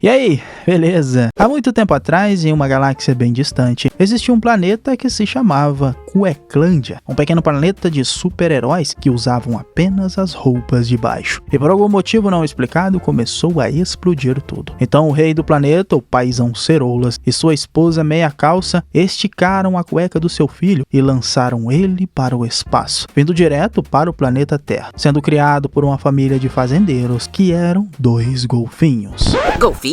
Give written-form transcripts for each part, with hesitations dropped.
E aí, beleza? Há muito tempo atrás, em uma galáxia bem distante, existia um planeta que se chamava Cueclândia, um pequeno planeta de super-heróis que usavam apenas as roupas de baixo. E por algum motivo não explicado, começou a explodir tudo. Então o rei do planeta, o paizão Ceroulas, e sua esposa Meia Calça esticaram a cueca do seu filho e lançaram ele para o espaço, vindo direto para o planeta Terra, sendo criado por uma família de fazendeiros que eram 2 golfinhos. Golfinhos?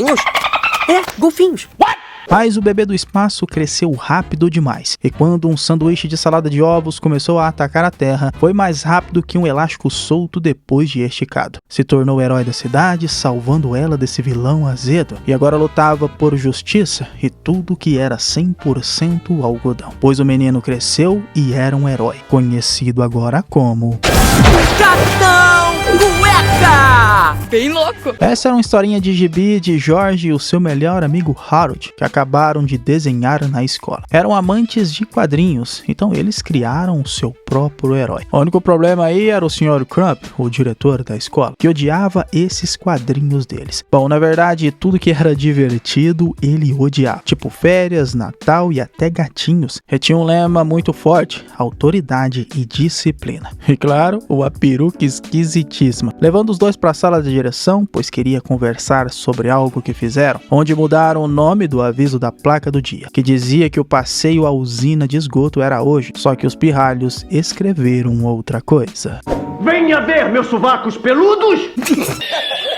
É, golfinhos. What? Mas o bebê do espaço cresceu rápido demais, e quando um sanduíche de salada de ovos começou a atacar a Terra, foi mais rápido que um elástico solto depois de esticado. Se tornou o herói da cidade, salvando ela desse vilão azedo, e agora lutava por justiça e tudo que era 100% algodão. Pois o menino cresceu e era um herói, conhecido agora como... Capitão Cueca! Bem louco! Essa era uma historinha de gibi de Jorge e o seu melhor amigo Harold, que acabaram de desenhar na escola. Eram amantes de quadrinhos, então eles criaram o seu próprio herói. O único problema aí era o Sr. Crump, o diretor da escola, que odiava esses quadrinhos deles. Bom, na verdade, tudo que era divertido, ele odiava. Tipo férias, Natal e até gatinhos. E tinha um lema muito forte: autoridade e disciplina. E claro, uma peruca esquisitíssima. Levando os dois para a sala de direção, pois queria conversar sobre algo que fizeram, onde mudaram o nome do aviso da placa do dia, que dizia que o passeio à usina de esgoto era hoje, só que os pirralhos escreveram outra coisa. Venha ver meus sovacos peludos!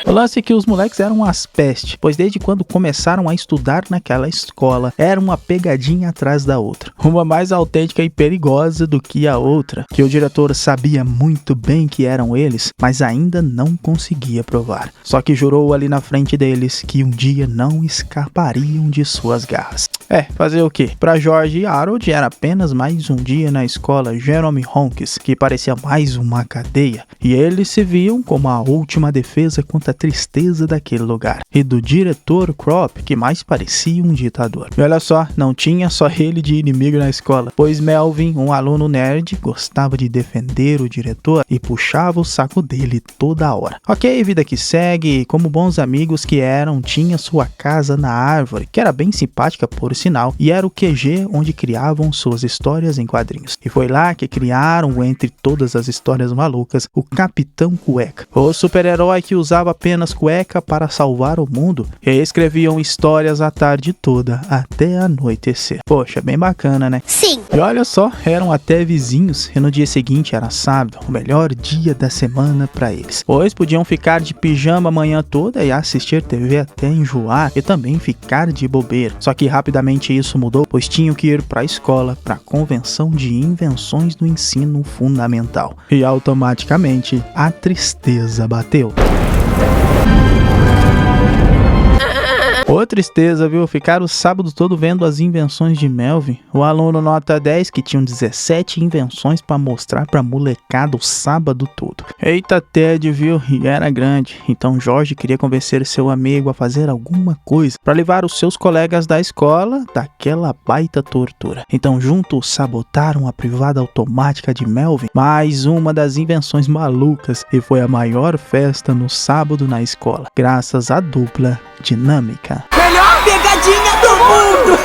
O lance é que os moleques eram as pestes, pois desde quando começaram a estudar naquela escola, era uma pegadinha atrás da outra. Uma mais autêntica e perigosa do que a outra, que o diretor sabia muito bem que eram eles, mas ainda não conseguia provar. Só que jurou ali na frente deles que um dia não escapariam de suas garras. Fazer o quê? Para Jorge e Harold era apenas mais um dia na escola Jerome Honks, que parecia mais uma cadeia, e eles se viam como a última defesa contra a tristeza daquele lugar, e do diretor Crop, que mais parecia um ditador. E olha só, não tinha só ele de inimigo na escola, pois Melvin, um aluno nerd, gostava de defender o diretor e puxava o saco dele toda hora. Ok, vida que segue, como bons amigos que eram, tinha sua casa na árvore, que era bem simpática por sinal, e era o QG onde criavam suas histórias em quadrinhos. E foi lá que criaram, entre todas as histórias malucas, o Capitão Cueca, o super-herói que usava apenas cueca para salvar o mundo, e escreviam histórias a tarde toda, até anoitecer. Poxa, bem bacana, né? Sim! E olha só, eram até vizinhos, e no dia seguinte era sábado, o melhor dia da semana para eles, pois podiam ficar de pijama a manhã toda e assistir TV até enjoar, e também ficar de bobeira. Só que rapidamente isso mudou, pois tinham que ir para a escola, para a convenção de invenções do ensino fundamental, e automaticamente a tristeza bateu. Ô tristeza, viu? Ficaram o sábado todo vendo as invenções de Melvin. O aluno nota 10 que tinham 17 invenções pra mostrar pra molecada o sábado todo. Eita Ted, viu? E era grande. Então Jorge queria convencer seu amigo a fazer alguma coisa pra livrar os seus colegas da escola daquela baita tortura. Então juntos sabotaram a privada automática de Melvin, mais uma das invenções malucas, e foi a maior festa no sábado na escola, graças à dupla dinâmica. Melhor pegadinha do mundo!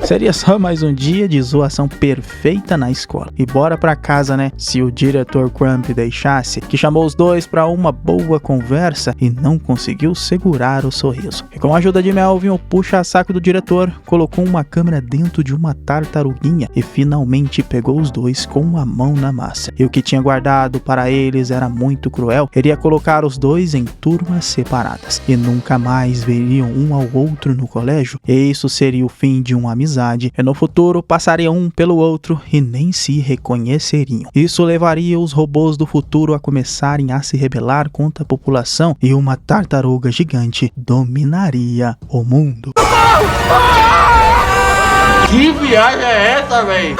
Seria só mais um dia de zoação perfeita na escola. E bora pra casa, né? Se o diretor Crump deixasse, que chamou os dois pra uma boa conversa e não conseguiu segurar o sorriso. E com a ajuda de Melvin, o puxa-saco do diretor colocou uma câmera dentro de uma tartaruguinha e finalmente pegou os dois com a mão na massa. E o que tinha guardado para eles era muito cruel. Iria colocar os dois em turmas separadas e nunca mais veriam um ao outro no colégio. E isso seria o fim de uma amizade, e no futuro passariam um pelo outro e nem se reconheceriam. Isso levaria os robôs do futuro a começarem a se rebelar contra a população, e uma tartaruga gigante dominaria o mundo. Que viagem é essa, véi?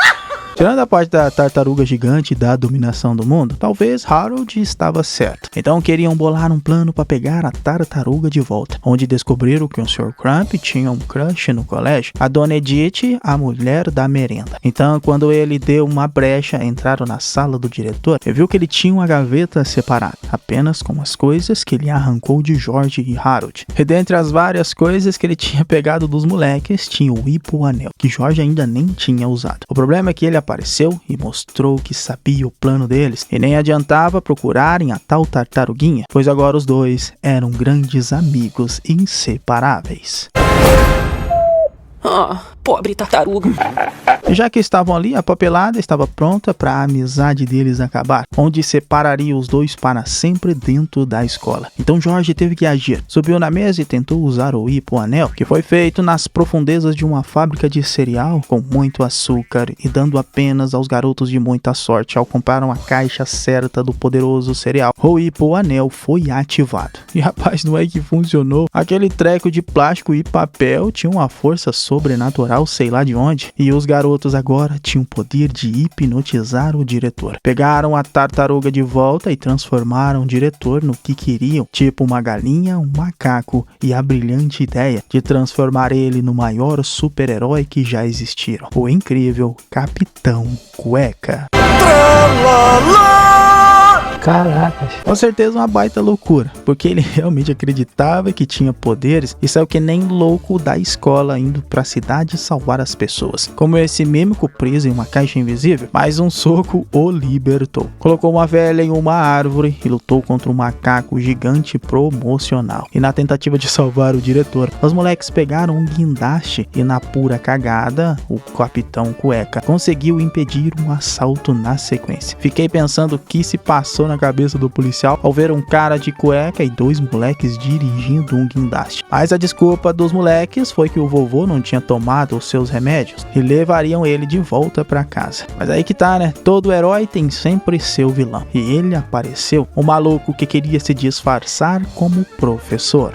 Tirando a parte da tartaruga gigante e da dominação do mundo, talvez Harold estava certo. Então queriam bolar um plano para pegar a tartaruga de volta, onde descobriram que o Sr. Crump tinha um crush no colégio, a Dona Edith, a mulher da merenda. Então, quando ele deu uma brecha, entraram na sala do diretor e viu que ele tinha uma gaveta separada, apenas com as coisas que ele arrancou de George e Harold. E dentre as várias coisas que ele tinha pegado dos moleques, tinha o hipoanel, que George ainda nem tinha usado. O problema é que ele apareceu e mostrou que sabia o plano deles, e nem adiantava procurarem a tal tartaruguinha, pois agora os dois eram grandes amigos inseparáveis. Ah, pobre tartaruga. E já que estavam ali, a papelada estava pronta para a amizade deles acabar, onde separaria os dois para sempre dentro da escola. Então George teve que agir. Subiu na mesa e tentou usar o hipoanel, que foi feito nas profundezas de uma fábrica de cereal com muito açúcar e dando apenas aos garotos de muita sorte ao comprar uma caixa certa do poderoso cereal. O hipoanel foi ativado. E rapaz, não é que funcionou? Aquele treco de plástico e papel tinha uma força sobrenatural, sei lá de onde, e os garotos agora tinham o poder de hipnotizar o diretor. Pegaram a tartaruga de volta e transformaram o diretor no que queriam, tipo uma galinha, um macaco, e a brilhante ideia de transformar ele no maior super-herói que já existiram, o incrível Capitão Cueca. Caracas. Com certeza uma baita loucura, porque ele realmente acreditava que tinha poderes e saiu que nem louco da escola indo pra cidade salvar as pessoas. Como esse mímico preso em uma caixa invisível, mais um soco o libertou. Colocou uma velha em uma árvore e lutou contra um macaco gigante promocional. E na tentativa de salvar o diretor, os moleques pegaram um guindaste e na pura cagada, o Capitão Cueca conseguiu impedir um assalto na sequência. Fiquei pensando o que se passou na cabeça do policial ao ver um cara de cueca e dois moleques dirigindo um guindaste. Mas a desculpa dos moleques foi que o vovô não tinha tomado os seus remédios e levariam ele de volta para casa. Mas aí que tá, né? Todo herói tem sempre seu vilão. E ele apareceu, um maluco que queria se disfarçar como professor.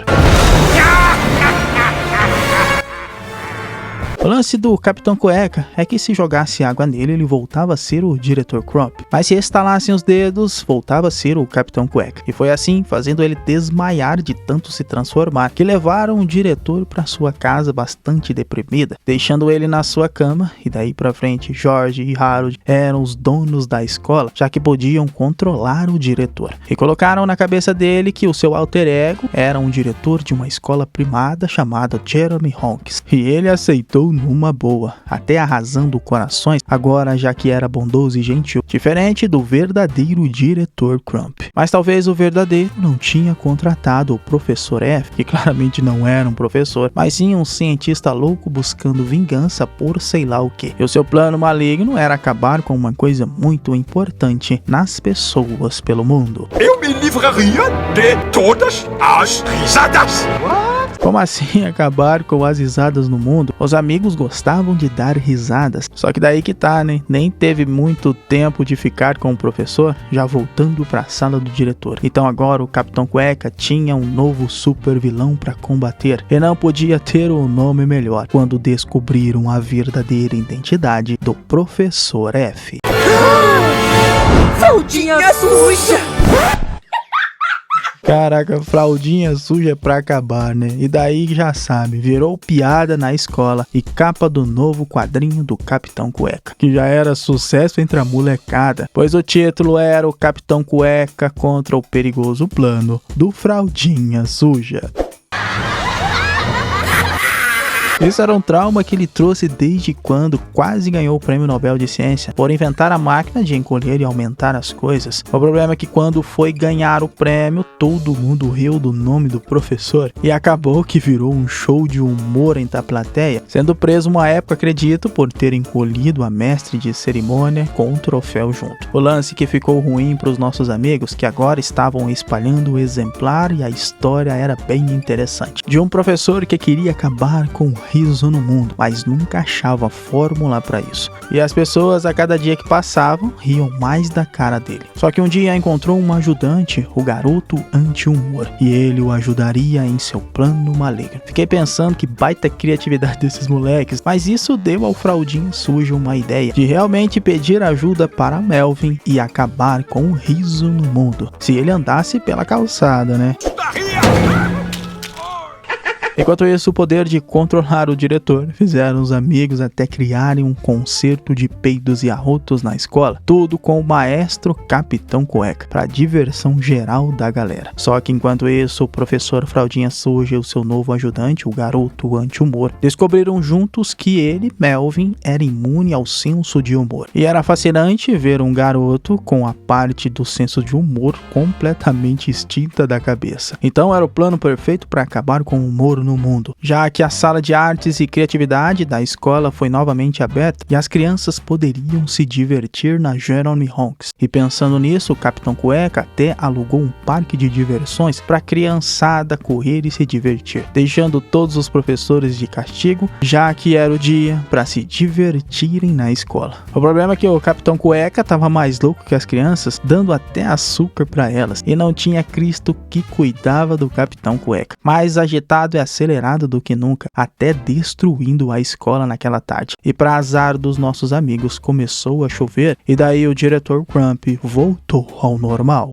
O lance do Capitão Cueca é que se jogasse água nele, ele voltava a ser o Diretor Crump. Mas se estalassem os dedos, voltava a ser o Capitão Cueca. E foi assim, fazendo ele desmaiar de tanto se transformar, que levaram o diretor para sua casa bastante deprimida, deixando ele na sua cama. E daí pra frente, George e Harold eram os donos da escola, já que podiam controlar o diretor. E colocaram na cabeça dele que o seu alter ego era um diretor de uma escola primada chamada Jeremy Honks. E ele aceitou numa boa, até arrasando corações, agora já que era bondoso e gentil, diferente do verdadeiro diretor Crump. Mas talvez o verdadeiro não tinha contratado o Professor F, que claramente não era um professor, mas sim um cientista louco buscando vingança por sei lá o que. E o seu plano maligno era acabar com uma coisa muito importante nas pessoas pelo mundo. Eu me livraria de todas as risadas. Como assim acabar com as risadas no mundo? Os amigos gostavam de dar risadas. Só que daí que tá, né? Nem teve muito tempo de ficar com o professor, já voltando para a sala do diretor. Então agora o Capitão Cueca tinha um novo super vilão para combater. E não podia ter um nome melhor quando descobriram a verdadeira identidade do Professor F. Fraldinha suja! Caraca, fraldinha suja pra acabar, né? E daí já sabe, virou piada na escola e capa do novo quadrinho do Capitão Cueca, que já era sucesso entre a molecada, pois o título era o Capitão Cueca contra o perigoso plano do Fraldinha Suja. Esse era um trauma que ele trouxe desde quando quase ganhou o Prêmio Nobel de Ciência por inventar a máquina de encolher e aumentar as coisas. O problema é que quando foi ganhar o prêmio, todo mundo riu do nome do professor e acabou que virou um show de humor entre a plateia, sendo preso uma época, acredito, por ter encolhido a mestre de cerimônia com um troféu junto. O lance que ficou ruim para os nossos amigos, que agora estavam espalhando o exemplar, e a história era bem interessante. De um professor que queria acabar com o riso no mundo, mas nunca achava fórmula para isso. E as pessoas a cada dia que passavam riam mais da cara dele. Só que um dia encontrou um ajudante, o garoto anti-humor, e ele o ajudaria em seu plano maligno. Fiquei pensando que baita criatividade desses moleques, mas isso deu ao Fraldinha Suja uma ideia de realmente pedir ajuda para Melvin e acabar com o riso no mundo, se ele andasse pela calçada, né? Enquanto isso, o poder de controlar o diretor fizeram os amigos até criarem um concerto de peidos e arrotos na escola, tudo com o maestro Capitão Cueca, para diversão geral da galera. Só que enquanto isso, o professor Fraldinha Suja e o seu novo ajudante, o garoto anti-humor, descobriram juntos que ele, Melvin, era imune ao senso de humor. E era fascinante ver um garoto com a parte do senso de humor completamente extinta da cabeça. Então era o plano perfeito para acabar com o humor no mundo, já que a sala de artes e criatividade da escola foi novamente aberta e as crianças poderiam se divertir na Jerome Honks. E pensando nisso, o Capitão Cueca até alugou um parque de diversões para a criançada correr e se divertir, deixando todos os professores de castigo, já que era o dia para se divertirem na escola. O problema é que o Capitão Cueca estava mais louco que as crianças, dando até açúcar para elas, e não tinha Cristo que cuidava do Capitão Cueca, mais agitado e acelerado do que nunca, até destruindo a escola naquela tarde. E para azar dos nossos amigos, começou a chover e daí o diretor Crump voltou ao normal.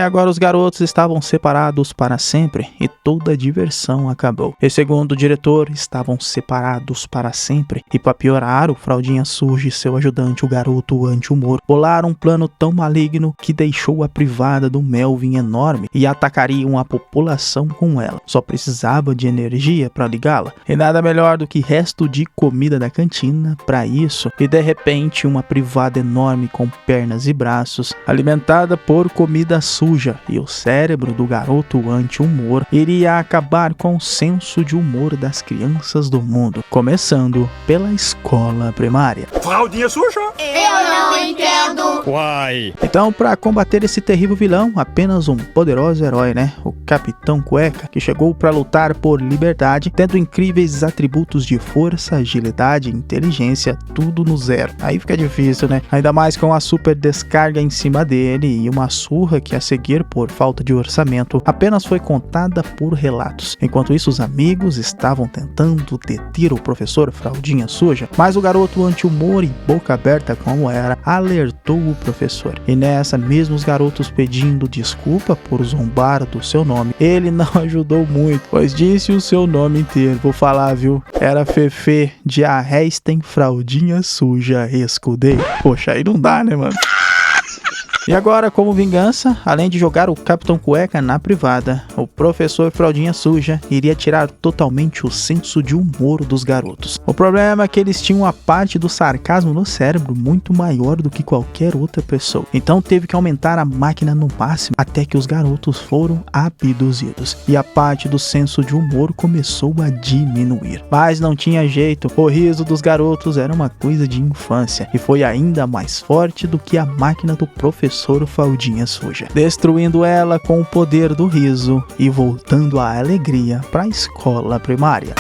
Agora os garotos estavam separados para sempre e toda a diversão acabou. E segundo o diretor, estavam separados para sempre. E para piorar, o Fraldinha Suja e seu ajudante, o garoto anti-humor, bolaram um plano tão maligno que deixou a privada do Melvin enorme e atacariam a população com ela. Só precisava de energia para ligá-la. E nada melhor do que resto de comida da cantina para isso. E de repente, uma privada enorme com pernas e braços, alimentada por comida suja, e o cérebro do garoto anti-humor iria acabar com o senso de humor das crianças do mundo, começando pela escola primária. Fraldinha Suja? Eu não entendo. Uai. Então, para combater esse terrível vilão, apenas um poderoso herói, né? O Capitão Cueca, que chegou para lutar por liberdade, tendo incríveis atributos de força, agilidade e inteligência, tudo no zero. Aí fica difícil, né? Ainda mais com a super descarga em cima dele e uma surra que a seguir, por falta de orçamento, apenas foi contada por relatos. Enquanto isso, os amigos estavam tentando deter o professor Fraldinha Suja, mas o garoto anti-humor e boca aberta como era, alertou o professor. E nessa, mesmo os garotos pedindo desculpa por zombar do seu nome, ele não ajudou muito, pois disse o seu nome inteiro. Vou falar, viu? Era Fefe de Arrestem Fraldinha Suja Escudeiro. Poxa, aí não dá, né, mano? E agora, como vingança, além de jogar o Capitão Cueca na privada, o professor Fraldinha Suja iria tirar totalmente o senso de humor dos garotos. O problema é que eles tinham a parte do sarcasmo no cérebro muito maior do que qualquer outra pessoa. Então teve que aumentar a máquina no máximo até que os garotos foram abduzidos. E a parte do senso de humor começou a diminuir. Mas não tinha jeito, o riso dos garotos era uma coisa de infância e foi ainda mais forte do que a máquina do professor Fraldinha Suja, destruindo ela com o poder do riso e voltando a alegria para a escola primária.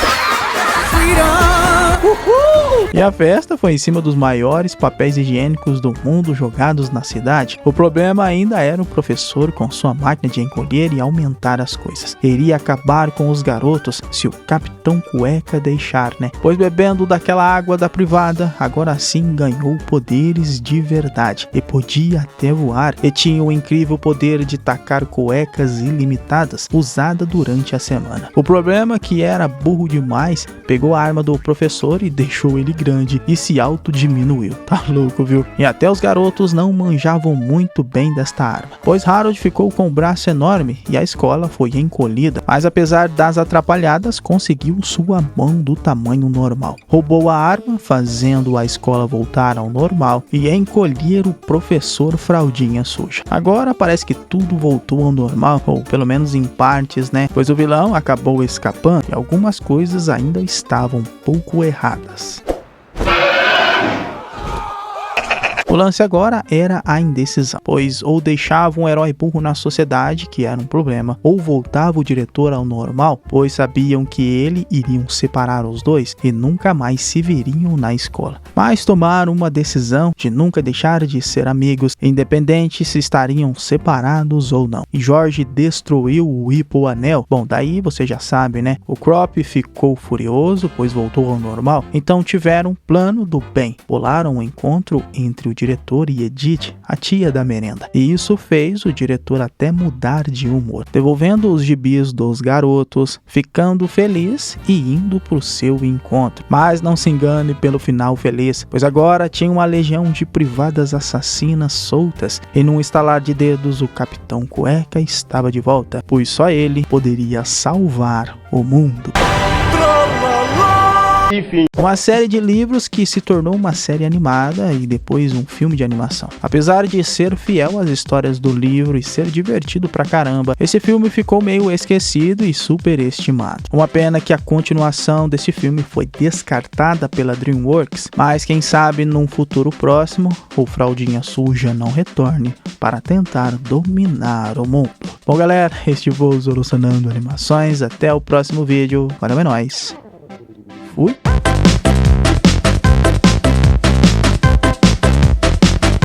E a festa foi em cima dos maiores papéis higiênicos do mundo jogados na cidade. O problema ainda era o professor com sua máquina de encolher e aumentar as coisas. Iria acabar com os garotos se o Capitão Cueca deixar, né? Pois bebendo daquela água da privada, agora sim ganhou poderes de verdade e podia até voar. E tinha o incrível poder de tacar cuecas ilimitadas, usada durante a semana. O problema é que era burro demais, pegou a arma do professor e deixou ele grande e se autodiminuiu. Tá louco, viu? E até os garotos não manjavam muito bem desta arma, pois Harold ficou com o braço enorme e a escola foi encolhida, mas apesar das atrapalhadas, conseguiu sua mão do tamanho normal. Roubou a arma, fazendo a escola voltar ao normal e encolher o professor Fraldinha Suja. Agora parece que tudo voltou ao normal, ou pelo menos em partes, né? Pois o vilão acabou escapando e algumas coisas ainda estavam um pouco erradas. O lance agora era a indecisão, pois ou deixava um herói burro na sociedade, que era um problema, ou voltava o diretor ao normal, pois sabiam que ele iriam separar os dois e nunca mais se veriam na escola. Mas tomaram uma decisão de nunca deixar de ser amigos, independente se estariam separados ou não. E Jorge destruiu o hipoanel. Bom, daí você já sabe, né? O Crop ficou furioso, pois voltou ao normal. Então tiveram um plano do bem. Bolaram um encontro entre o diretor e Edith, a tia da merenda. E isso fez o diretor até mudar de humor, devolvendo os gibis dos garotos, ficando feliz e indo pro seu encontro. Mas não se engane pelo final feliz, pois agora tinha uma legião de privadas assassinas soltas e num estalar de dedos o Capitão Cueca estava de volta, pois só ele poderia salvar o mundo. Enfim. Uma série de livros que se tornou uma série animada e depois um filme de animação. Apesar de ser fiel às histórias do livro e ser divertido pra caramba, esse filme ficou meio esquecido e superestimado. Uma pena que a continuação desse filme foi descartada pela DreamWorks, mas quem sabe num futuro próximo o Fraldinha Suja não retorne para tentar dominar o mundo. Bom galera, este foi o Solucionando Animações, até o próximo vídeo, valeu, é nóis.